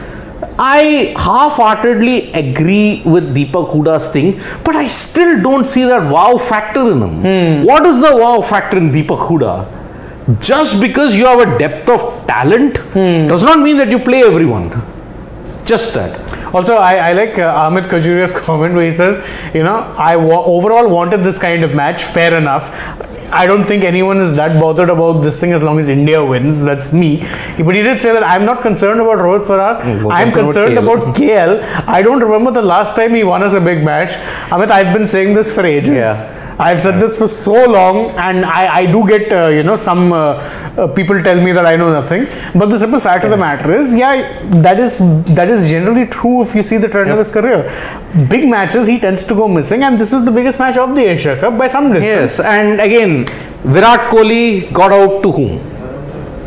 I half-heartedly agree with Deepak Hooda's thing, but I still don't see that wow factor in him. What is the wow factor in Deepak Hooda? Just because you have a depth of talent does not mean that you play everyone. Just that. Also, I like Amit Kajuria's comment where he says, I overall wanted this kind of match, fair enough. I don't think anyone is that bothered about this thing as long as India wins. That's me. But he did say that I'm not concerned about Rohit Farah. I'm concerned about KL. I don't remember the last time he won us a big match. Amit, I've been saying this for ages. Yeah. I've said this for so long, and I do get, some people tell me that I know nothing. But the simple fact of the matter is, that is generally true if you see the trend of his career. Big matches, he tends to go missing, and this is the biggest match of the Asia Cup by some distance. Yes, and again, Virat Kohli got out to whom?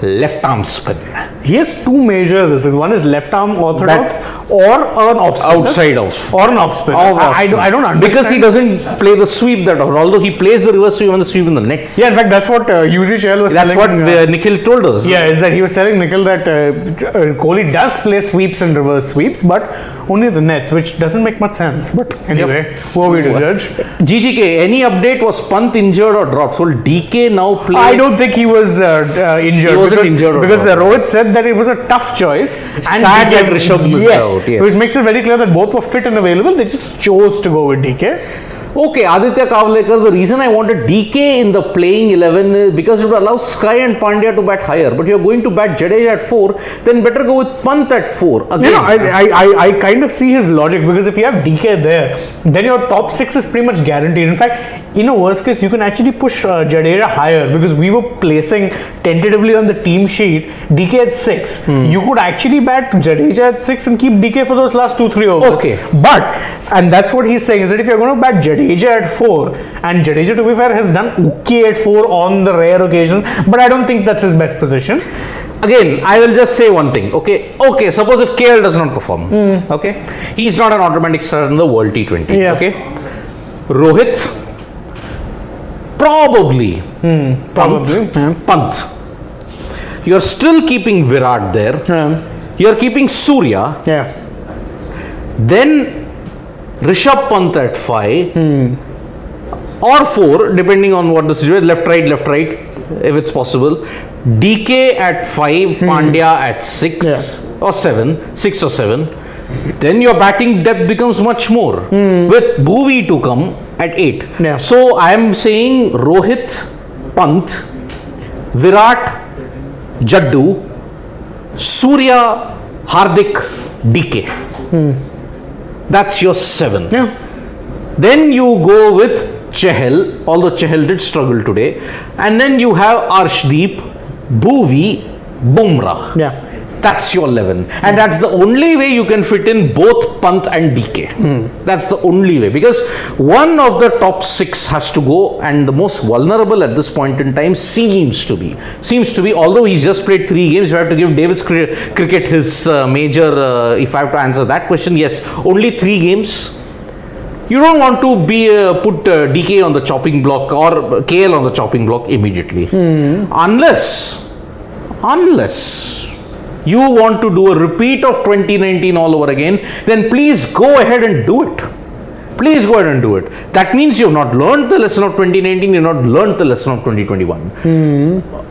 Left arm spin. He has two major reasons. One is left arm orthodox or an off spin. Outside off. Or an off spin. I don't understand. Because he doesn't play the sweep that often. Although he plays the reverse sweep and the sweep in the nets. Yeah, in fact, that's what Yuji Chahal was telling. That's what Nikhil told us. Yeah, is that he was telling Nikhil that Kohli does play sweeps and reverse sweeps, but only the nets, which doesn't make much sense. But anyway, who are we to judge? GGK, any update? Was Pant injured or dropped? So DK now plays. I don't think he was injured. He wasn't injured. Because Rohit said that it was a tough choice. And sad that Rishabh missed out. Yes. Which makes it very clear that both were fit and available. They just chose to go with DK. Okay, Aditya Kavlekar, the reason I wanted DK in the playing 11 is because it would allow Sky and Pandya to bat higher. But you're going to bat Jadeja at 4, then better go with Pant at 4. Again. I kind of see his logic, because if you have DK there, then your top 6 is pretty much guaranteed. In fact, in a worst case, you can actually push Jadeja higher, because we were placing tentatively on the team sheet DK at 6. You could actually bat Jadeja at 6 and keep DK for those last 2-3 overs. Okay. But, and that's what he's saying, is that if you're going to bat Jadeja at 4, and Jadeja, to be fair, has done okay at 4 on the rare occasions, but I don't think that's his best position. Again, I will just say one thing. Okay, suppose if KL does not perform, okay, he's not an automatic starter in the World T20. Yeah. Okay, Rohit, probably. Probably. Pant. You're still keeping Virat there. You're keeping Surya. Yeah. Then Rishabh Pant at 5 or 4, depending on what the situation. Left, right, if it's possible. DK at 5, Pandya at 6 or 7, 6 or 7. Then your batting depth becomes much more with Bhuvi to come at 8. Yeah. So I am saying Rohit, Pant, Virat, Jaddu, Surya, Hardik, DK. That's your 7. Yeah. Then you go with Chahal, although Chahal did struggle today. And then you have Arshdeep, Bhuvi, Bumrah. Yeah. That's your 11. And that's the only way you can fit in both Pant and DK. That's the only way. Because one of the top 6 has to go, and the most vulnerable at this point in time seems to be, although he's just played 3 games, you have to give Davis Cricket his major, if I have to answer that question, yes, only 3 games. You don't want to be put DK on the chopping block or KL on the chopping block immediately. Unless you want to do a repeat of 2019 all over again, then please go ahead and do it. Please go ahead and do it. That means you have not learned the lesson of 2019, you have not learned the lesson of 2021.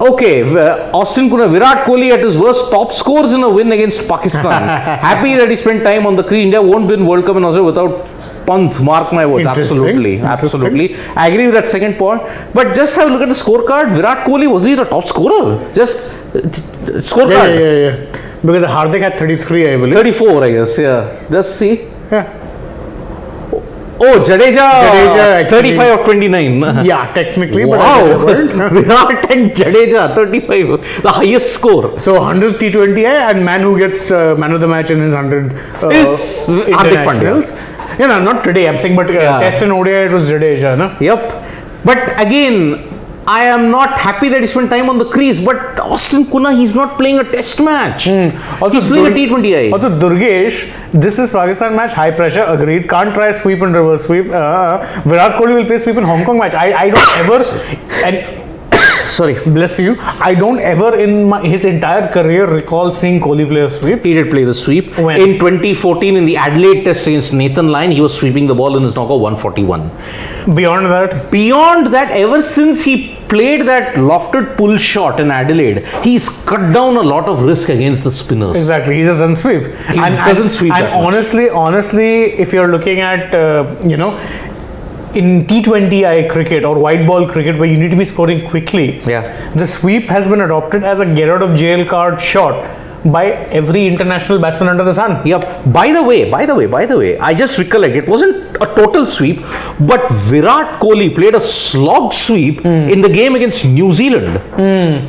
Okay, Austin Kuna, Virat Kohli at his worst, top scores in a win against Pakistan. Happy that he spent time on the crease. India won't win World Cup in Australia without Pant, mark my words. Absolutely. I agree with that second point. But just have a look at the scorecard. Virat Kohli, was he the top scorer? Just scorecard. Yeah. Because Hardik had 33, I believe. 34, I guess. Yeah. Just see. Yeah. Oh, Jadeja 35 or 29. Yeah, technically. Wow. But Virat and Jadeja 35, the highest score. So 100 T20I, and man who gets man of the match in his 100 is internationals. Yeah, no, not today. I'm saying, but Test and ODI it was Jadeja, no? Yep. But again, I am not happy that he spent time on the crease, but Austin Kuna, he's not playing a test match. Also, he's playing a T20I. Also, Durgesh, this is Pakistan match, high pressure, agreed. Can't try sweep and reverse sweep. Virat Kohli will play sweep in Hong Kong match. I don't ever, and sorry, bless you, I don't ever in his entire career recall seeing Kohli play a sweep. He did play the sweep. When? In 2014 in the Adelaide Test against Nathan Lyon, he was sweeping the ball in his knockout 141. Beyond that, ever since he played that lofted pull shot in Adelaide, he's cut down a lot of risk against the spinners. Exactly, he just doesn't sweep. He doesn't sweep and that much. honestly, if you're looking at in T20I cricket or white ball cricket where you need to be scoring quickly, the sweep has been adopted as a get out of jail card shot by every international batsman under the sun. Yep. By the way, I just recollect, it wasn't a total sweep, but Virat Kohli played a slog sweep in the game against New Zealand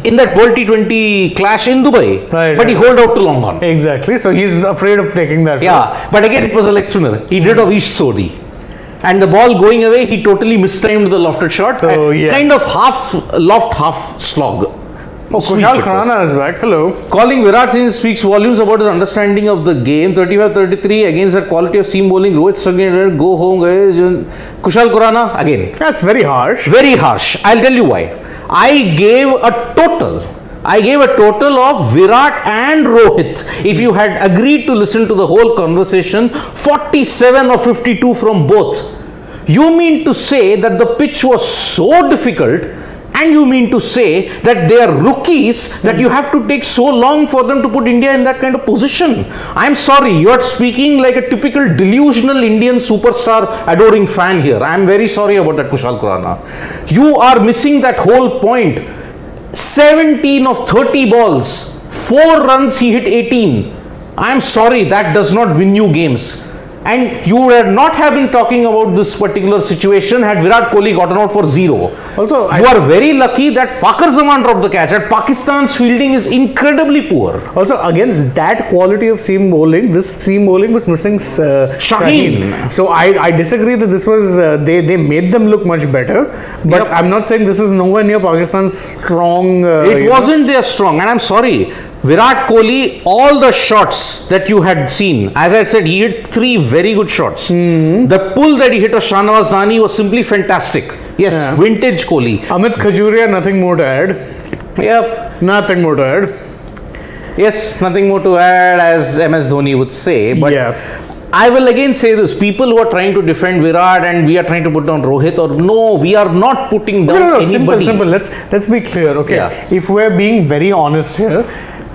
in that World T20 clash in Dubai. But he holed out to long on. Exactly. So he's afraid of taking that. Yeah. But again, it was a leg spinner. He did a Vish Sodhi. And the ball going away, he totally mistimed the lofted shot. So, kind of half loft, half slog. Oh, Kushal Khurana is back. Hello. Calling Virat Singh speaks volumes about his understanding of the game. 35-33 against that quality of seam bowling. Rohit struggling. Go home, guys. Kushal Khurana again. That's very harsh. Very harsh. I'll tell you why. I gave a total of Virat and Rohit. If you had agreed to listen to the whole conversation, 47 or 52 from both. You mean to say that the pitch was so difficult, and you mean to say that they are rookies, that you have to take so long for them to put India in that kind of position? I'm sorry, you are speaking like a typical delusional Indian superstar adoring fan here. I'm very sorry about that, Kushal Khurana. You are missing that whole point. 17 of 30 balls, 4 runs, he hit 18. I'm sorry, that does not win you games. And you would not have been talking about this particular situation had Virat Kohli gotten out for 0. Also, you are very lucky that Fakhar Zaman dropped the catch. That Pakistan's fielding is incredibly poor. Also, against that quality of seam bowling, this seam bowling was missing Shaheen. So I disagree that this was they made them look much better. But I'm not saying this is nowhere near Pakistan's strong. It wasn't their strong, and I'm sorry. Virat Kohli, all the shots that you had seen, as I said, he hit 3 very good shots. The pull that he hit of Shahnawaz Dani was simply fantastic. Yes, vintage Kohli. Amit Khajuria, nothing more to add. Yep. Nothing more to add. Yes, nothing more to add, as MS Dhoni would say. But I will again say this: people who are trying to defend Virat and we are trying to put down Rohit, or no, we are not putting down anybody. Simple. Let's be clear, okay? Yeah. If we're being very honest here,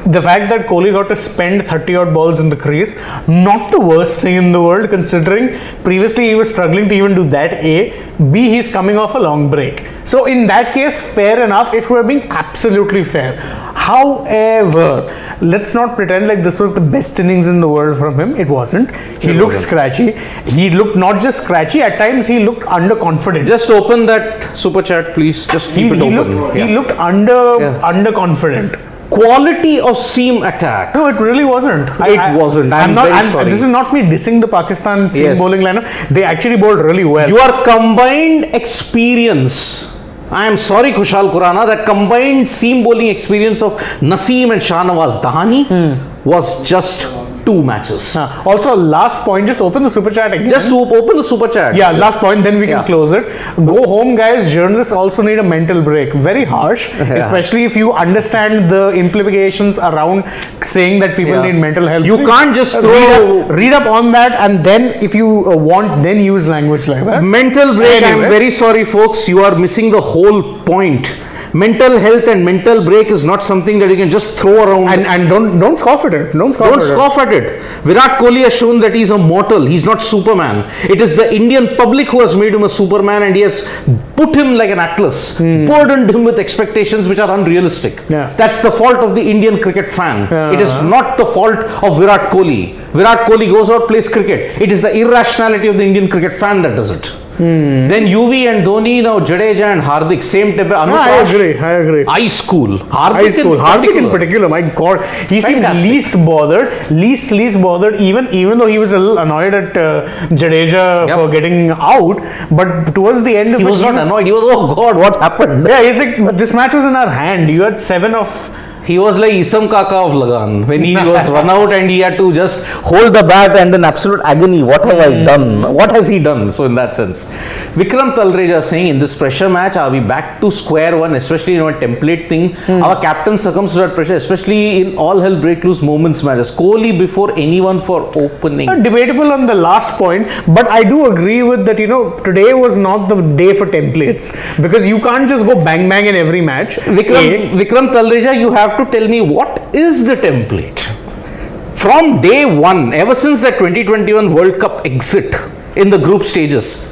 the fact that Kohli got to spend 30 odd balls in the crease, not the worst thing in the world, considering previously he was struggling to even do that. A, B, he's coming off a long break. So in that case, fair enough. If we're being absolutely fair. However, let's not pretend like this was the best innings in the world from him. It wasn't. He looked scratchy. He looked not just scratchy, at times he looked underconfident. Just open that super chat, please. Just keep it open. He looked underconfident. Quality of seam attack. No, it really wasn't. It wasn't. I'm very sorry. This is not me dissing the Pakistan seam bowling lineup. They actually bowled really well. Your combined experience. I am sorry, Kushal Khurana, that combined seam bowling experience of Naseem and Shahnawaz Dahani was just 2 matches. Also, last point, just open the super chat again. Just open the super chat. Yeah, last point, then we can close it. Go home, guys. Journalists also need a mental break. Very harsh, especially if you understand the implications around saying that people need mental health. You can't just read up on that, and then if you want, then use language like that. Mental break. Anyway. I'm very sorry, folks. You are missing the whole point. Mental health and mental break is not something that you can just throw around. And don't scoff at it. Don't scoff at it. Virat Kohli has shown that he's a mortal. He's not Superman. It is the Indian public who has made him a Superman, and he has put him like an Atlas, burdened him with expectations which are unrealistic. That's the fault of the Indian cricket fan. It is not the fault of Virat Kohli. Virat Kohli goes out, plays cricket. It is the irrationality of the Indian cricket fan that does it. Then UV and Dhoni, now Jadeja and Hardik, same type. I agree. Ice cool. Hardik in particular, my God, he seemed least bothered. Even though he was a little annoyed at Jadeja for getting out, but towards the end of he was not annoyed. He was, oh God, what happened? Yeah, he's like, this match was in our hand. You had 7 of. He was like Isam Kaka of Lagan when he was run out and he had to just hold the bat and in absolute agony. What have I done? What has he done? So in that sense, Vikram Talreja saying in this pressure match, are we back to square one, especially in a template thing? Our captain succumbs to that pressure, especially in all hell break loose moments matches. Kohli before anyone for opening. Debatable on the last point, but I do agree with that. Today was not the day for templates because you can't just go bang bang in every match. Vikram Talreja, you have to tell me what is the template from day one, ever since the 2021 World Cup exit in the group stages.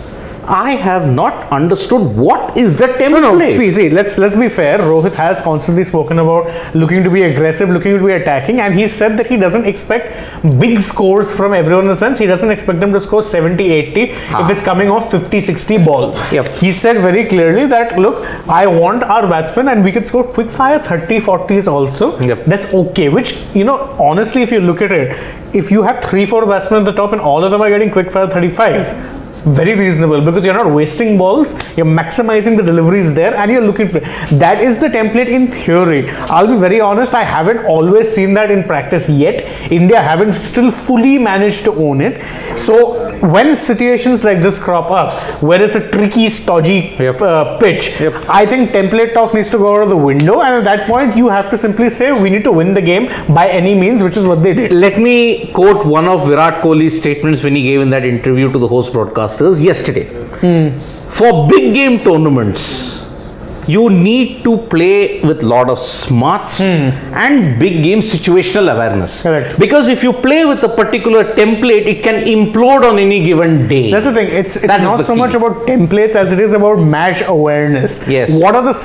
I have not understood what is the template. No. See. Let's be fair. Rohit has constantly spoken about looking to be aggressive, looking to be attacking, and he said that he doesn't expect big scores from everyone in the sense he doesn't expect them to score 70, 80 if it's coming off 50, 60 balls. He said very clearly that look, I want our batsmen and we could score quick fire 30, 40s also. That's okay. Which honestly, if you look at it, if you have 3-4 batsmen at the top and all of them are getting quick fire 35s. Very reasonable because you're not wasting balls, you're maximizing the deliveries there and you're looking for that is the template in theory. I'll be very honest, I haven't always seen that in practice yet. India haven't still fully managed to own it. So when situations like this crop up where it's a tricky, stodgy pitch, I think template talk needs to go out of the window, and at that point you have to simply say we need to win the game by any means, which is what they did. Let me quote one of Virat Kohli's statements when he gave in that interview to the host broadcaster yesterday. For big game tournaments, you need to play with a lot of smarts and big game situational awareness. Correct. Because if you play with a particular template, it can implode on any given day. That's the thing. It's not so much about templates as it is about match awareness. Yes. What is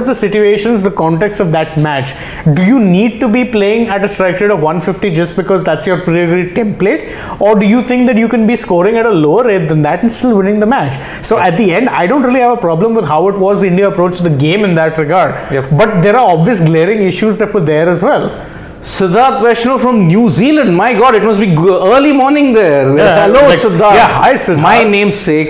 the situations, the context of that match? Do you need to be playing at a strike rate of 150 just because that's your pre-agreed template? Or do you think that you can be scoring at a lower rate than that and still winning the match? So at the end, I don't really have a problem with how it was the India approach the game in that regard, but there are obvious glaring issues that were there as well. Siddharth Vaishnav from New Zealand. My God, it must be early morning there. Yeah, Hello, like- Siddharth. yeah, hi, Siddharth. My namesake.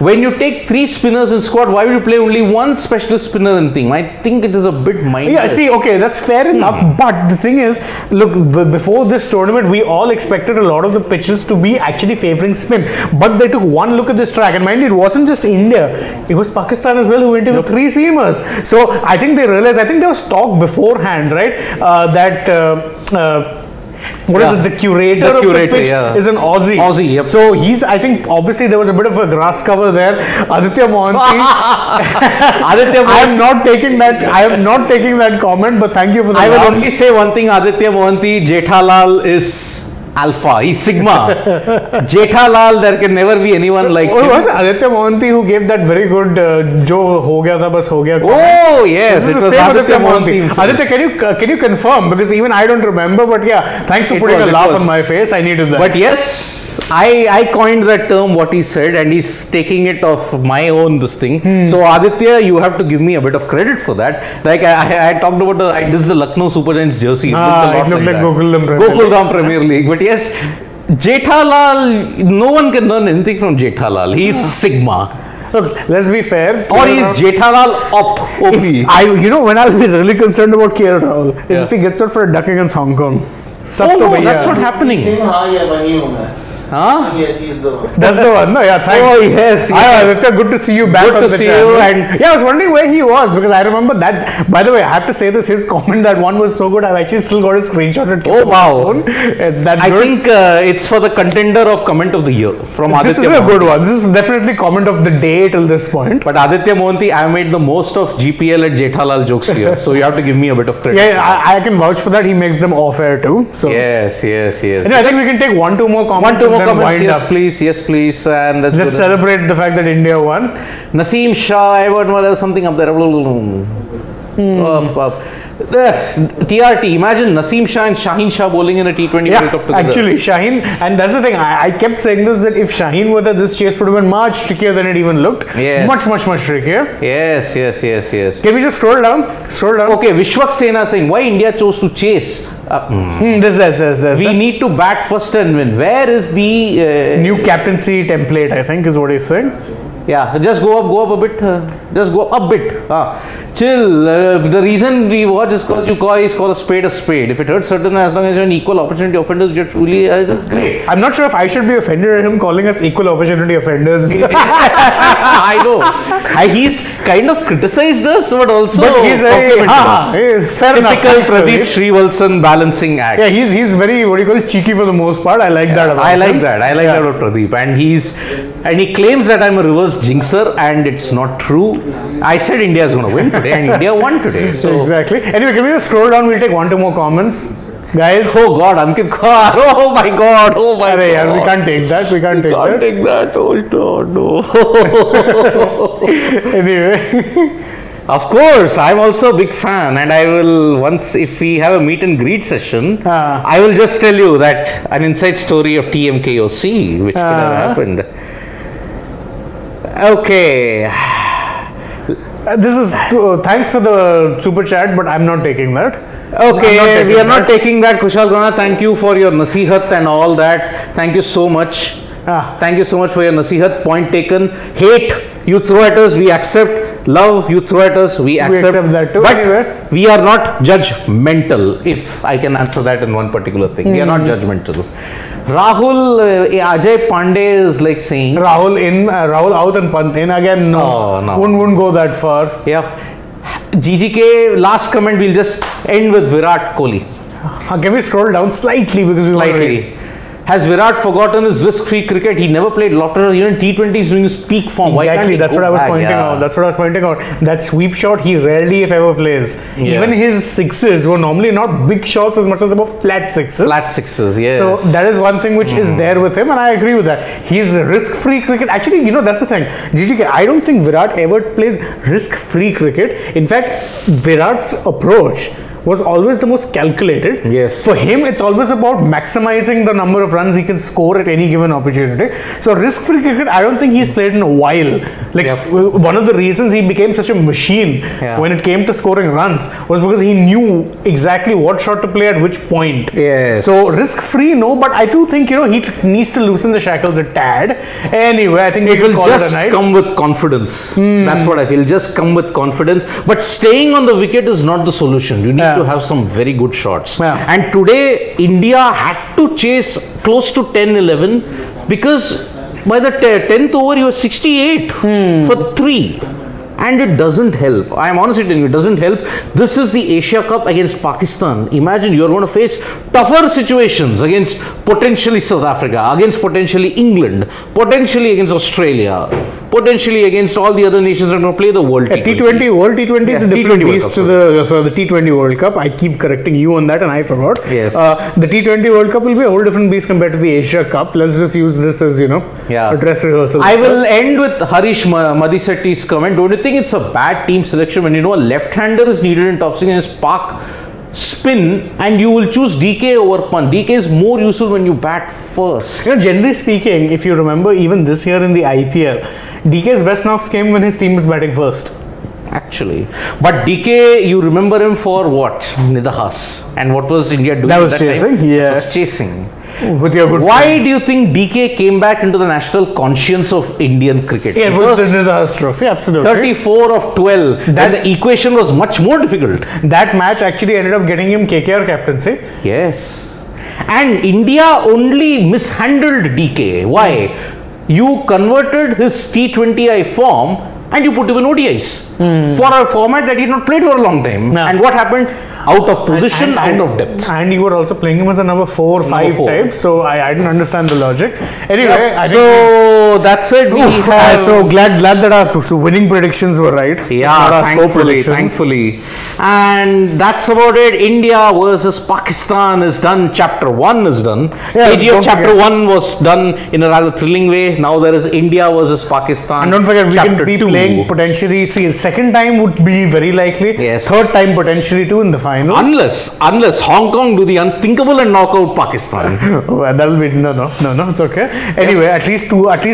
When you take 3 spinners in squad, why would you play only 1 specialist spinner and thing? I think it is a bit mindless. Yeah, see, okay, that's fair enough. But the thing is, look, before this tournament, we all expected a lot of the pitches to be actually favoring spin. But they took one look at this track, and mind you, it wasn't just India; it was Pakistan as well who went in with 3 seamers. So I think they realized. I think there was talk beforehand, right? What is it? The curator of the pitch is an Aussie. Aussie, yep. So he's, I think, obviously there was a bit of a grass cover there. Aditya Mohanty. I am not taking that. I am not taking that comment. But thank you for the. I will laugh. only say one thing. Aditya Mohanty, Jethalal is alpha. He's sigma. Jethalal, there can never be anyone like Oh, him. was it Aditya Mohanty who gave that very good "Jo ho gaya tha, bas ho gaya" comment? Oh yes, This it is was the same Aditya Mohanty. Mohanty. Aditya, can you confirm? Because even I don't remember. But yeah, thanks for It putting was, a it laugh was. on my face. I needed that. But yes, I coined that term what he said, and he's taking it off my own this thing. So Aditya, you have to give me a bit of credit for that. Like I talked about this is the Lucknow Super Giants jersey. It it looked like Gokulam Premier League. Gokulam Premier League. But yes, Jethalal, no one can learn anything from Jethalal. He's sigma. Look, let's be fair. Or he's Jethalal up. OP. When I'll be really concerned about KL Rahul is if he gets out for a duck against Hong Kong. Oh no, that's not happening. हाँ ये वही हूँ मैं. Huh? Yes, he's the one. That's the one. No, yeah, thanks. Oh yes. Hi, Aditya, good to see you back Good on to the see channel. you, and- yeah, I was wondering where he was because I remember that. By the way, I have to say this: his comment that one was so good. I've actually still got a screenshot. And kept Oh, it on my wow. phone. It's that I good. think it's for the contender of comment of the year from This Aditya is a Mohanty. good one. This is definitely comment of the day till this point. But Aditya Mohanty, I made the most of GPL and Jethalal jokes here, so you have to give me a bit of credit. Yeah, I can vouch for that. He makes them off air too. So Yes. Anyway, I think we can take 1-2 more comments. One, two more and then comments. wind Yes, up. please. Yes, please. And let's Just do that. celebrate the fact that India won. Naseem Shah, I want something up there. TRT. Imagine Naseem Shah and Shaheen Shah bowling in a T20 World Cup Yeah, together. actually, Shaheen, and that's the thing. I kept saying this that if Shaheen were there, this chase would have been much trickier than it even looked. Yes. Much trickier. Yes. Can we just scroll down? Scroll down. Okay, Vishwak Sena saying why India chose to chase. This. We need to bat first and win. Where is the New captaincy template, I think, is what he's saying. Yeah, just go up a bit. Just go up a bit. Chill. The reason we watch is because you call a spade a spade. If it hurts certain, as long as you're an equal opportunity offenders, you're truly that's great. I'm not sure if I should be offended at him calling us equal opportunity offenders. I know. He's kind of criticized us, but also But he's complimented us. fair enough. Typical Thanks, Pradeep Pradeep. Srivalsan balancing act. Yeah, he's very, what do you call it, cheeky for the most part. I like that about I like him. that. I like that about Pradeep. And he claims that I'm a reverse jinxer, and it's not true. I said India is going to win today, and India won today. So Exactly. Anyway, can we just scroll down? We'll take 1-2 more comments. Guys. oh God, Ankit Kaur. Oh my God. Oh my Arey, God. yaar, we can't take that. We can't take Can't that. take that. Oh no. Anyway. Of course, I'm also a big fan, and I will once if we have a meet and greet session, I will just tell you that an inside story of TMKOC which could have happened. Okay. This is thanks for the super chat, but I'm not taking that. Okay, we are not taking that. Kushal Gana, thank you for your nasihat and all that. Thank you so much. Thank you so much for your nasihat. Point taken. Hate you throw at us, we accept. Love you throw at us, we accept. that too. But Anyway. we are not judgmental. If I can answer that in one particular thing, we are not judgmental. Rahul, Ajay Pandey is like saying, Rahul in, Rahul out and Pant in again. No, Oh, no. Wouldn't go that far. yeah. GGK, last comment, we'll just end with Virat Kohli. Can we scroll down slightly because we want to read. Slightly. Has Virat forgotten his risk-free cricket? He never played Lotter. Even T20 is doing his peak form. Why can't Exactly, he that's go what I was back? pointing Yeah. out. That's what I was pointing out. That sweep shot, he rarely, if ever, plays. Yeah. Even his sixes were normally not big shots as much as they were flat sixes. Flat sixes, yes. So that is one thing which is there with him, and I agree with that. He's risk-free cricket. Actually, that's the thing. GGK, I don't think Virat ever played risk-free cricket. In fact, Virat's approach was always the most calculated. Yes. For him, it's always about maximizing the number of runs he can score at any given opportunity. So risk-free cricket, I don't think he's played in a while. Like one of the reasons he became such a machine when it came to scoring runs was because he knew exactly what shot to play at which point. Yes. So risk-free, no, but I do think, he needs to loosen the shackles a tad. Anyway, I think it will call just it a night. come with confidence. That's what I feel. Just come with confidence. But staying on the wicket is not the solution. You need to have some very good shots. And today, India had to chase close to 10-11 because by the 10th over, you were 68 for 3. And it doesn't help. I'm honestly telling you, it doesn't help. This is the Asia Cup against Pakistan. Imagine you're going to face tougher situations against potentially South Africa, against potentially England, potentially against Australia, potentially against all the other nations that are going to play the World T20. World T20 is a different T20 beast to the T20 World Cup. I keep correcting you on that and I forgot. Yes. The T20 World Cup will be a whole different beast compared to the Asia Cup. Let's just use this as, a dress rehearsal. I will end with Harish Madisetti's comment. Don't you think it's a bad team selection when a left-hander is needed in tossing against Pak spin and you will choose DK over punt? DK is more useful when you bat first. Generally speaking, if you remember, even this year in the IPL, DK's best knocks came when his team was batting first. Actually, but DK, you remember him for what? Nidahas. And what was India doing? That was at chasing. time? Yeah. It was chasing. With your good Why friend. do you think DK came back into the national conscience of Indian cricket? Yeah, it was the Nidahas trophy, absolutely. 34 of 12. That the equation was much more difficult. That match actually ended up getting him KKR captaincy. Yes. And India only mishandled DK. Why? You converted his T20I form and you put him in ODIs for a format that he had not played for a long time. Yeah. And what happened? Out of position, out of depth. And you were also playing him as a number 4 or 5 type, so I didn't understand the logic. Anyway, I think so that's it. We have so glad that our winning predictions were right. Yeah, thankfully. And that's about it. India versus Pakistan is done. Chapter 1 is done. AGF Chapter 1 was done in a rather thrilling way. Now there is India versus Pakistan. And don't forget, we Chapter can be 2. playing potentially. See, second time would be very likely. Yes. Third time potentially too in the final. Unless Hong Kong do the unthinkable and knock out Pakistan. Well, that'll be no. It's okay. Anyway, at least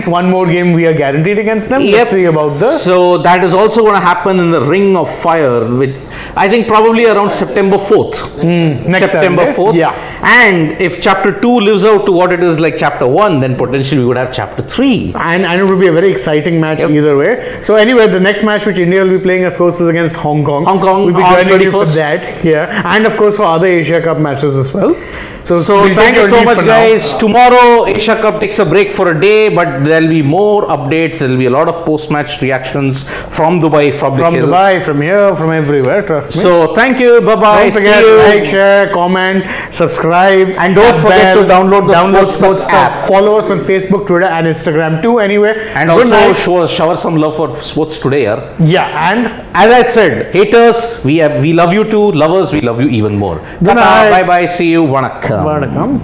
one more game we are guaranteed against them. Let's see about this. So that is also going to happen in the Ring of Fire, which I think probably around September 4th. Next September Saturday. 4th. Yeah. And if Chapter 2 lives out to what it is like Chapter 1, then potentially we would have Chapter 3. And it will be a very exciting match either way. So anyway, the next match which India will be playing, of course, is against Hong Kong. We'll be on joining you for 21st. that. Yeah. And of course for other Asia Cup matches as well. So thank you so much, guys. Tomorrow, Asia Cup takes a break for a day, but there'll be more updates. There'll be a lot of post-match reactions from Dubai, from Dubai, from here, from everywhere. Trust me. So thank you. Bye-bye. Don't forget, like, share, comment, subscribe, and don't forget to download the Sports app. Follow us on Facebook, Twitter, and Instagram too. Anyway, and also shower some love for sports today. Yeah, and as I said, haters, we love you too. Lovers, we love you even more. Good night. Bye bye. See you. Vanakkam. Vanakkam.